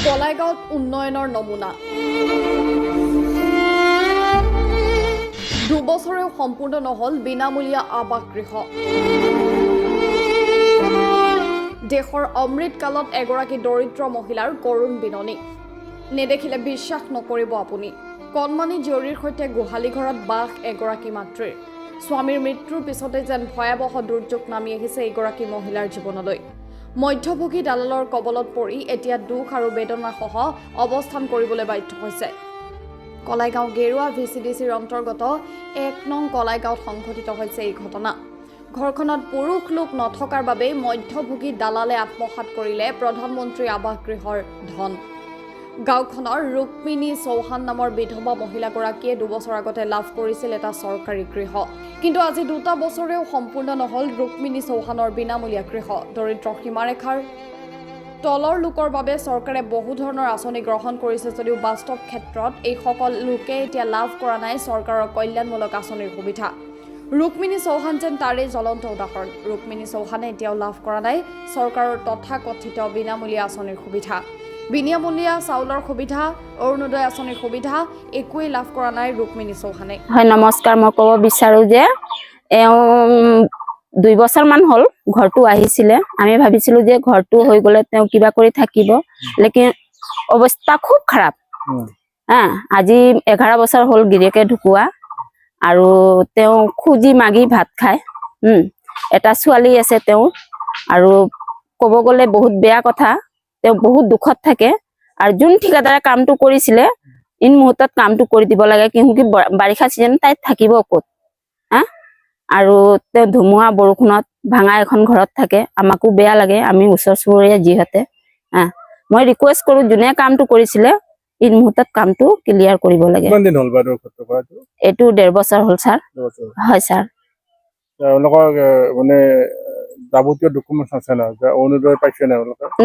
কলাইগাঁৱত উন্নয়নৰ নমুনা দুবছৰেও সম্পূৰ্ণ নহল বিনামূলীয়া আৱাস গৃহ দেশৰ অমৃতকালত এগৰাকী দৰিদ্ৰ মহিলাৰ কৰুণ বিননি নেদেখিলে বিশ্বাস নকৰিব আপুনি কণমানি জীয়ৰীৰ সৈতে গোহালি ঘৰত বাস এগৰাকী মাতৃৰ স্বামীৰ মৃত্যুৰ পিছতে যেন ভয়াৱহ দুৰ্যোগ নামি আহিছে এগৰাকী মহিলাৰ জীৱনলৈ মধ্যভোগী দালালৰ কবলত পৰি এতিয়া দুখ আৰু বেদনাসহ অৱস্থান কৰিবলৈ বাধ্য হৈছে কলাইগাঁও গেৰুৱা ভিচিডিচিৰ অন্তৰ্গত 1 নং কলাইগাঁৱত সংঘটিত হৈছে এই ঘটনা ঘৰখনত পুৰুষ লোক নথকাৰ বাবে মধ্যভোগী দালালে আত্মসাৎ কৰিলে প্ৰধানমন্ত্ৰী আৱাস গৃহৰ ধন গাঁওখনৰ ৰুক্মিণী চৌহান নামৰ বিধৱা মহিলাগৰাকীয়ে 2 বছৰ আগতে লাভ কৰিছিল এটা চৰকাৰী গৃহ কিন্তু আজি 2 বছৰেও সম্পূৰ্ণ নহল ৰুক্মিণী চৌহানৰ বিনামূলীয়া গৃহ দৰিদ্ৰ সীমাৰেখাৰ তলৰ লোকৰ বাবে চৰকাৰে বহু ধৰণৰ আঁচনি গ্ৰহণ কৰিছে যদিও বাস্তৱ ক্ষেত্ৰত এই সকল লোকে এতিয়া লাভ কৰা নাই চৰকাৰৰ কল্যাণমূলক আঁচনিৰ সুবিধা ৰুক্মিণী চৌহান যেন তাৰে জ্বলন্ত উদাহৰণ ৰুক্মিণী চৌহানে এতিয়াও লাভ কৰা নাই চৰকাৰৰ তথাকথিত বিনামূলীয়া আঁচনিৰ সুবিধা বিনামূলীয়া চাউলৰ সুবিধা অৰুণোদয় আঁচনিৰ সুবিধা একোৱেই লাভ কৰা নাই ৰুক্মিণী চৌহানে হয় নমস্কাৰ মই ক'ব বিচাৰো যে 2 বছৰ মান হল ঘৰটো আহিছিলে আমি ভাবিছিলো যে ঘৰটো হৈ গলে তেওঁ কিবা কৰি থাকিব লেকিন অৱস্থা খুব খাৰাপ আজি 11 বছৰ হল গিৰিয়েকে ঢুকুৱা আৰু তেওঁ খুজি মাগি ভাত খায় এটা ছোৱালী আছে তেওঁ আৰু ক'ব গলে বহুত বেয়া কথা তেওঁ বহুত দুখত থাকে আৰু যোন ঠিকাদাৰে কামটো কৰিছিলে ইন মুহূৰ্তত কামটো কৰি দিব লাগে কিয়কি বাৰিষা সিজন তাই থাকিব ক'ত আৰু তেওঁ ধুমুহা বৰষুণত ভাঙা এখন ঘৰত থাকে আমাকো বেয়া লাগে আমি ওচৰ চুবুৰীয়া যিহতে মই ৰিকুৱেষ্ট কৰো যোনে কামটো কৰিছিলে ইন মুহূৰ্তত কামটো ক্লিয়াৰ কৰিব লাগে কিমান দিন হল বাৰু ঘৰটো কৰাটো এটো 1.5 বছৰ হল স্যাৰ হয় স্যাৰ তেওঁলোকৰ মানে যাৱতীয় ডকুমেন্টছ আছে না যে অৰুণোদয় পাইছে না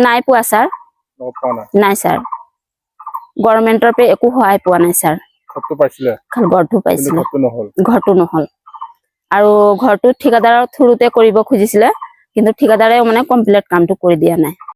নাই পোৱা স্যাৰ নাই স্যাৰ গভৰ্ণমেন্টৰ পৰা একো সহায় পোৱা নাই স্যাৰ ঘৰটো পাইছিলে ঘৰটো পাইছিলে ঘৰটো নহল আৰু ঘৰটো ঠিকাদাৰৰ থ্ৰুতে কৰিব খুজিছিলে কিন্তু ঠিকাদাৰে মানে কমপ্লিট কামটো কৰি দিয়া নাই